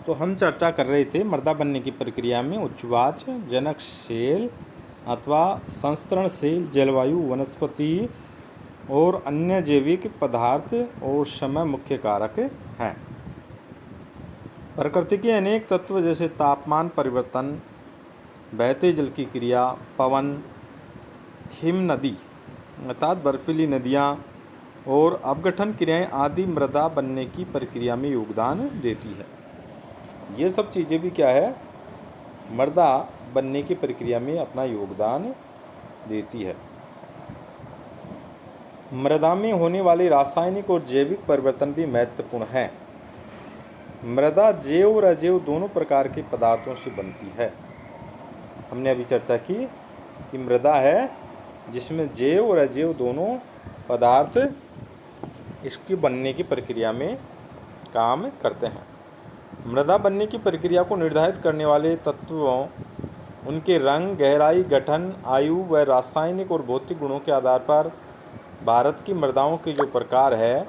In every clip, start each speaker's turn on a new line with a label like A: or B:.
A: तो हम चर्चा कर रहे थे मृदा बनने की प्रक्रिया में उच्चवाच जनक सेल अथवा संस्तरणशील जलवायु वनस्पति और अन्य जैविक पदार्थ और समय मुख्य कारक हैं। प्रकृति के अनेक तत्व जैसे तापमान परिवर्तन, बहते जल की क्रिया, पवन, हिम नदी अर्थात बर्फीली नदियाँ और अपघटन क्रियाएं आदि मृदा बनने की प्रक्रिया में योगदान देती है। ये सब चीज़ें भी क्या है, मृदा बनने की प्रक्रिया में अपना योगदान देती है। मृदा में होने वाले रासायनिक और जैविक परिवर्तन भी महत्वपूर्ण हैं। मृदा जैव और अजैव दोनों प्रकार के पदार्थों से बनती है। हमने अभी चर्चा की कि मृदा है जिसमें जैव और अजैव दोनों पदार्थ इसकी बनने की प्रक्रिया में काम करते हैं। मृदा बनने की प्रक्रिया को निर्धारित करने वाले तत्वों, उनके रंग, गहराई, गठन, आयु व रासायनिक और भौतिक गुणों के आधार पर भारत की मृदाओं के जो प्रकार है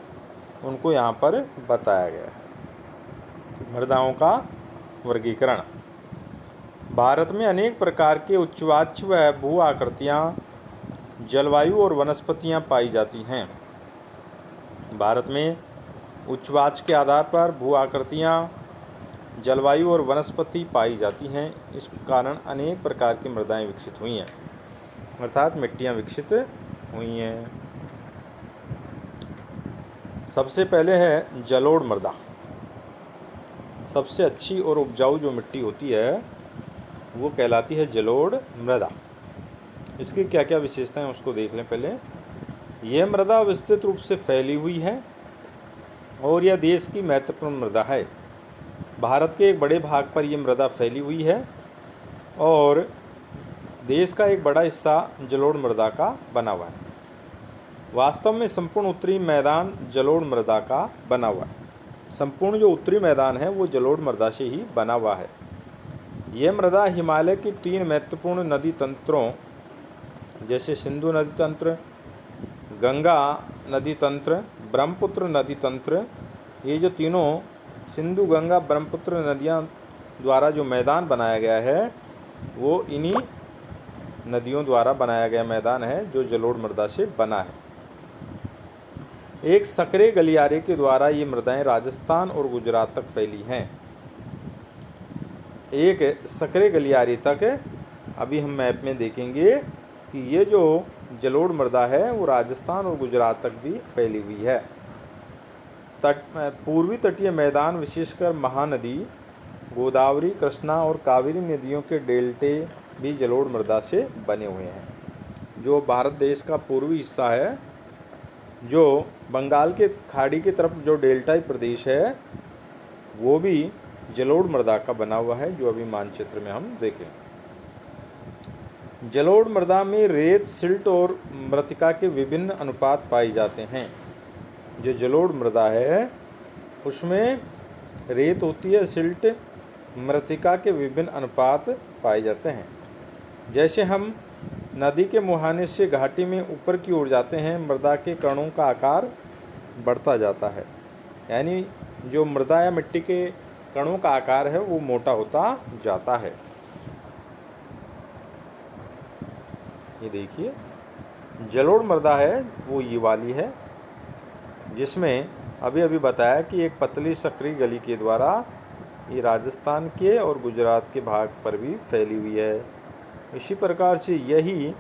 A: उनको यहाँ पर बताया गया है। मृदाओं का वर्गीकरण। भारत में अनेक प्रकार के उच्चवाच्य व भू आकृतियाँ, जलवायु और वनस्पतियाँ पाई जाती हैं। भारत में उच्चवाच के आधार पर भू आकृतियाँ, जलवायु और वनस्पति पाई जाती हैं। इस कारण अनेक प्रकार की मृदाएं विकसित हुई हैं, अर्थात मिट्टियाँ विकसित हुई हैं। सबसे पहले है जलोढ़ मृदा। सबसे अच्छी और उपजाऊ जो मिट्टी होती है वो कहलाती है जलोढ़ मृदा। इसकी क्या क्या विशेषताएं उसको देख लें पहले। यह मृदा विस्तृत रूप से फैली हुई है और यह देश की महत्वपूर्ण मृदा है। भारत के एक बड़े भाग पर यह मृदा फैली हुई है और देश का एक बड़ा हिस्सा जलोढ़ मृदा का बना हुआ है। वास्तव में संपूर्ण उत्तरी मैदान जलोढ़ मृदा का बना हुआ है। संपूर्ण जो उत्तरी मैदान है वो जलोढ़ मृदा से ही बना हुआ है। यह मृदा हिमालय की 3 महत्वपूर्ण नदी तंत्रों जैसे सिंधु नदी तंत्र, गंगा नदी तंत्र, ब्रह्मपुत्र नदी तंत्र, ये जो तीनों सिंधु, गंगा, ब्रह्मपुत्र नदियाँ द्वारा जो मैदान बनाया गया है वो इन्हीं नदियों द्वारा बनाया गया मैदान है जो जलोढ़ मृदा से बना है। एक संकरे गलियारे के द्वारा ये मृदाएं राजस्थान और गुजरात तक फैली हैं। एक संकरे गलियारे तक अभी हम मैप में देखेंगे कि ये जो जलोढ़ मृदा है वो राजस्थान और गुजरात तक भी फैली हुई है। पूर्वी तटीय मैदान विशेषकर महानदी, गोदावरी, कृष्णा और कावेरी नदियों के डेल्टे भी जलोढ़ मृदा से बने हुए हैं। जो भारत देश का पूर्वी हिस्सा है, जो बंगाल के खाड़ी की तरफ जो डेल्टाई प्रदेश है वो भी जलोढ़ मृदा का बना हुआ है, जो अभी मानचित्र में हम देखें। जलोढ़ मृदा में रेत, सिल्ट और मृत्तिका के विभिन्न अनुपात पाए जाते हैं। जो जलोढ़ मृदा है उसमें रेत होती है, सिल्ट, मृत्तिका के विभिन्न अनुपात पाए जाते हैं। जैसे हम नदी के मुहाने से घाटी में ऊपर की ओर जाते हैं, मृदा के कणों का आकार बढ़ता जाता है, यानी जो मृदा या मिट्टी के कणों का आकार है वो मोटा होता जाता है। ये देखिए जलोढ़ मृदा है वो ये वाली है, जिसमें अभी अभी बताया कि एक पतली संकरी गली के द्वारा ये राजस्थान के और गुजरात के भाग पर भी फैली हुई है। इसी प्रकार से यही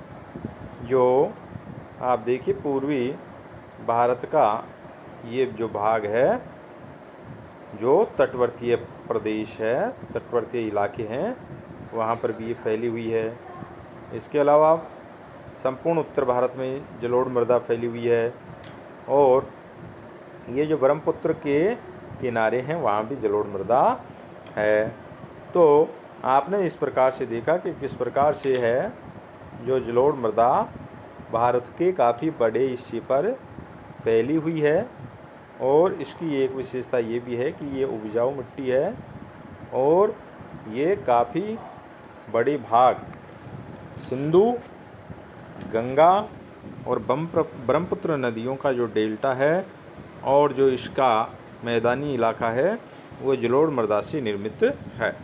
A: जो आप देखिए पूर्वी भारत का ये जो भाग है, जो तटवर्तीय प्रदेश है, तटवर्तीय इलाके हैं, वहाँ पर भी ये फैली हुई है। इसके अलावा संपूर्ण उत्तर भारत में जलोढ़ मृदा फैली हुई है और ये जो ब्रह्मपुत्र के किनारे हैं वहाँ भी जलोढ़ मृदा है। तो आपने इस प्रकार से देखा कि किस प्रकार से है जो जलोढ़ मृदा भारत के काफ़ी बड़े हिस्से पर फैली हुई है और इसकी एक विशेषता ये भी है कि ये उपजाऊ मिट्टी है और ये काफ़ी बड़े भाग सिंधु, गंगा और ब्रह्मपुत्र नदियों का जो डेल्टा है और जो इसका मैदानी इलाका है वो जलोढ़ मृदा से निर्मित है।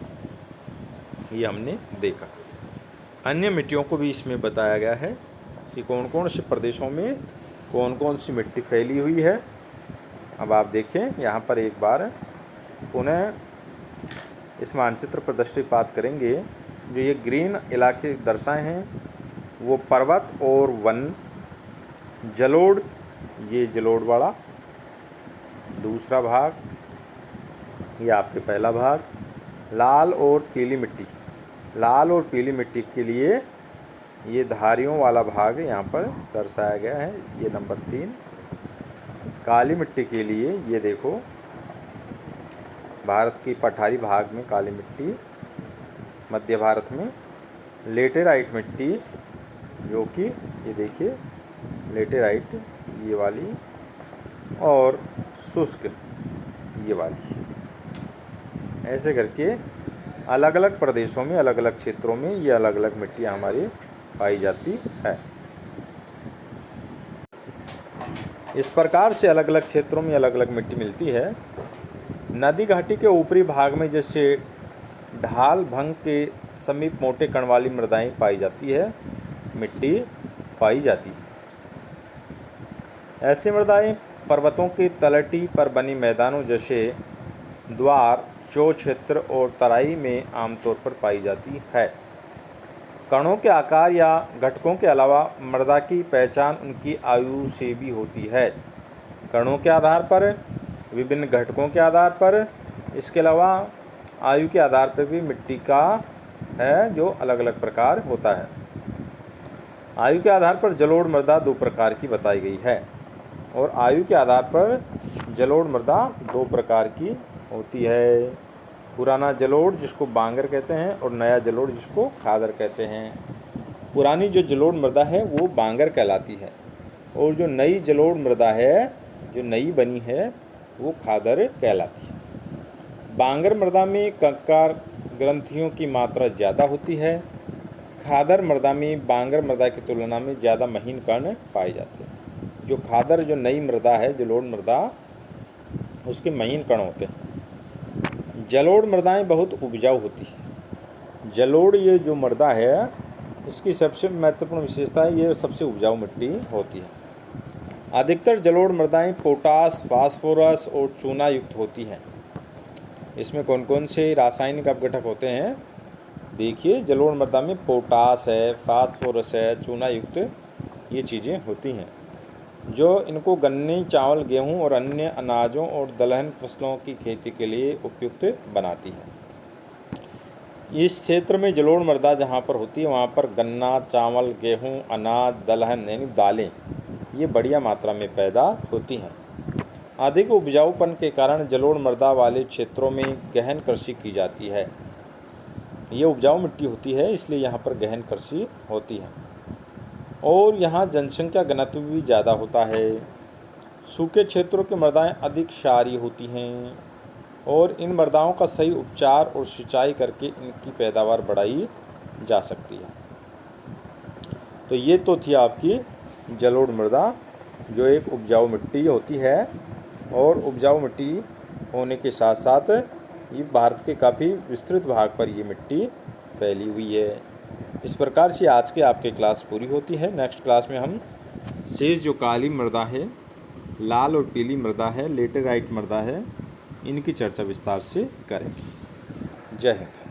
A: ये हमने देखा। अन्य मिट्टियों को भी इसमें बताया गया है कि कौन कौन से प्रदेशों में कौन कौन सी मिट्टी फैली हुई है। अब आप देखें यहाँ पर एक बार पुनः इस मानचित्र पर दृष्टिपात करेंगे। जो ये ग्रीन इलाके दर्शाए हैं वो पर्वत और वन, जलोढ़, ये जलोढ़ वाला दूसरा भाग, ये आपके पहला भाग, लाल और पीली मिट्टी। लाल और पीली मिट्टी के लिए ये धारियों वाला भाग यहाँ पर दर्शाया गया है, ये नंबर 3। काली मिट्टी के लिए ये देखो, भारत की पठारी भाग में काली मिट्टी, मध्य भारत में लेटेराइट मिट्टी, जो कि ये देखिए लेटेराइट ये वाली, और शुष्क ये वाली। ऐसे करके अलग अलग प्रदेशों में, अलग अलग क्षेत्रों में ये अलग अलग मिट्टियाँ हमारी पाई जाती है। इस प्रकार से अलग अलग क्षेत्रों में अलग अलग मिट्टी मिलती है। नदी घाटी के ऊपरी भाग में जैसे ढाल भंग के समीप मोटे कण वाली मृदाएं पाई जाती है, मिट्टी पाई जाती है। ऐसी मृदाएं पर्वतों की तलहटी पर बनी मैदानों जैसे द्वार, चौ क्षेत्र और तराई में आमतौर पर पाई जाती है। कणों के आकार या घटकों के अलावा मृदा की पहचान उनकी आयु से भी होती है। कणों के आधार पर, विभिन्न घटकों के आधार पर, इसके अलावा आयु के आधार पर भी मिट्टी का है जो अलग अलग प्रकार होता है। आयु के आधार पर जलोढ़ मृदा 2 प्रकार की बताई गई है, और आयु के आधार पर जलोढ़ मृदा 2 प्रकार की होती है। पुराना जलोढ़ जिसको बांगर कहते हैं, और नया जलोढ़ जिसको खादर कहते हैं। पुरानी जो जलोढ़ मृदा है वो बांगर कहलाती है, और जो नई जलोढ़ मृदा है, जो नई बनी है, वो खादर कहलाती है। बांगर मृदा में कंकड़ ग्रंथियों की मात्रा ज़्यादा होती है। खादर मृदा में बांगर मृदा की तुलना में ज़्यादा महीन कण पाए जाते हैं। जो खादर, जो नई मृदा है, जलोढ़ मृदा, उसके महीन कण होते हैं। जलोढ़ मृदाएं बहुत उपजाऊ होती है। जलोढ़ ये जो मृदा है, इसकी सबसे महत्वपूर्ण विशेषता है ये सबसे उपजाऊ मिट्टी होती है। अधिकतर जलोढ़ मृदाएं पोटास, फास्फोरस और चूना युक्त होती हैं। इसमें कौन कौन से रासायनिक अपघटक होते हैं? देखिए, जलोढ़ मृदा में पोटास है, फास्फोरस है, चूना युक्त ये चीज़ें होती हैं, जो इनको गन्ने, चावल, गेहूं और अन्य अनाजों और दलहन फसलों की खेती के लिए उपयुक्त बनाती है। इस क्षेत्र में जलोढ़ मृदा जहां पर होती है वहां पर गन्ना, चावल, गेहूं, अनाज, दलहन यानी दालें ये बढ़िया मात्रा में पैदा होती हैं। अधिक उपजाऊपन के कारण जलोढ़ मृदा वाले क्षेत्रों में गहन कृषि की जाती है। ये उपजाऊ मिट्टी होती है, इसलिए यहाँ पर गहन कृषि होती है, और यहाँ जनसंख्या घनत्व भी ज़्यादा होता है। सूखे क्षेत्रों की मृदाएं अधिक क्षारीय होती हैं, और इन मृदाओं का सही उपचार और सिंचाई करके इनकी पैदावार बढ़ाई जा सकती है। तो ये तो थी आपकी जलोढ़ मृदा, जो एक उपजाऊ मिट्टी होती है, और उपजाऊ मिट्टी होने के साथ साथ ये भारत के काफ़ी विस्तृत भाग पर ये मिट्टी फैली हुई है। इस प्रकार से आज के आपके क्लास पूरी होती है। नेक्स्ट क्लास में हम शेष जो काली मृदा है, लाल और पीली मृदा है, लेटेराइट मृदा है, इनकी चर्चा विस्तार से करेंगे। जय हिंद।